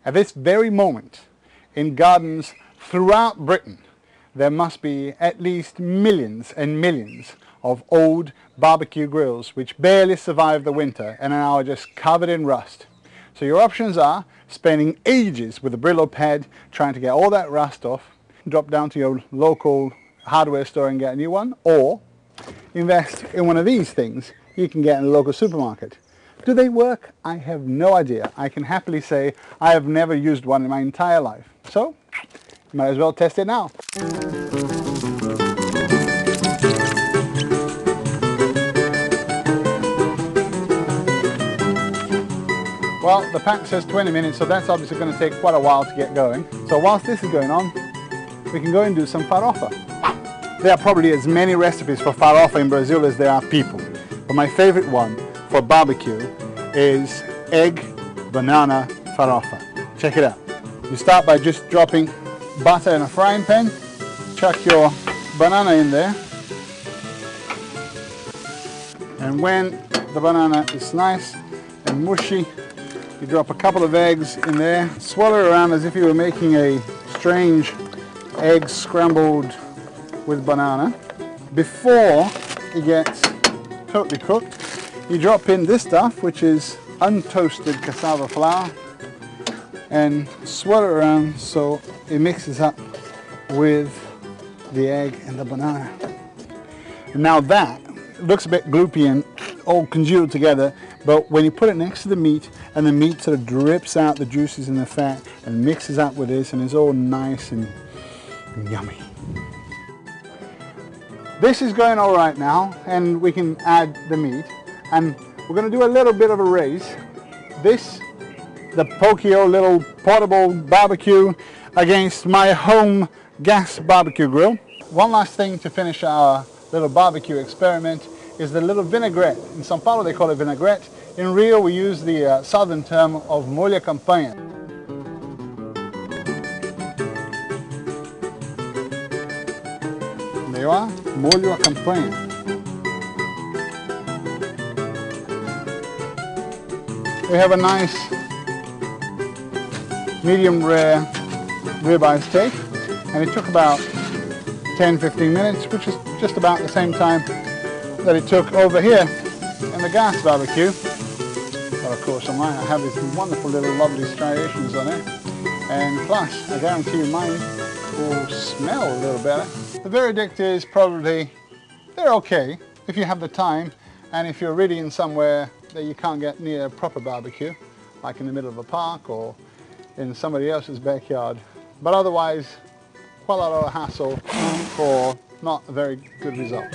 At this very moment, in gardens throughout Britain, there must be at least millions and millions of old barbecue grills which barely survive the winter and are now just covered in rust. So your options are spending ages with a Brillo pad trying to get all that rust off, drop down to your local hardware store and get a new one, or invest in one of these things you can get in a local supermarket. Do they work? I have no idea. I can happily say I have never used one in my entire life. So, you might as well test it now. Well, the pack says 20 minutes, so that's obviously going to take quite a while to get going. So whilst this is going on, we can go and do some farofa. There are probably as many recipes for farofa in Brazil as there are people. But my favorite one for barbecue is egg banana farofa. Check it out. You start by just dropping butter in a frying pan, chuck your banana in there, and when the banana is nice and mushy, you drop a couple of eggs in there, swirl it around as if you were making a strange egg scrambled with banana. Before it gets totally cooked, you drop in this stuff, which is untoasted cassava flour, and swirl it around so it mixes up with the egg and the banana. And now that looks a bit gloopy and all congealed together, but when you put it next to the meat and the meat sort of drips out the juices and the fat and mixes up with this and is all nice and yummy. This is going all right now, and we can add the meat, and we're going to do a little bit of a raise. This, the Pokio little portable barbecue against my home gas barbecue grill. One last thing to finish our little barbecue experiment is the little vinaigrette. In São Paulo they call it vinaigrette. In Rio we use the southern term of molho campanha. There you are, molho à campanha. We have a nice medium rare ribeye steak, and it took about 10-15 minutes, which is just about the same time that it took over here in the gas barbecue. But of course on mine I have these wonderful little lovely striations on it, and plus I guarantee you mine will smell a little better. The verdict is probably they're okay if you have the time, and if you're really in somewhere that you can't get near a proper barbecue, like in the middle of a park or in somebody else's backyard. But otherwise, quite a lot of hassle for not a very good result.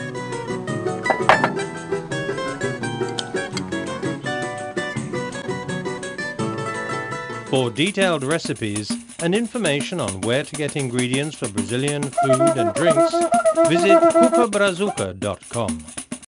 For detailed recipes and information on where to get ingredients for Brazilian food and drinks, visit cucabrazuca.com.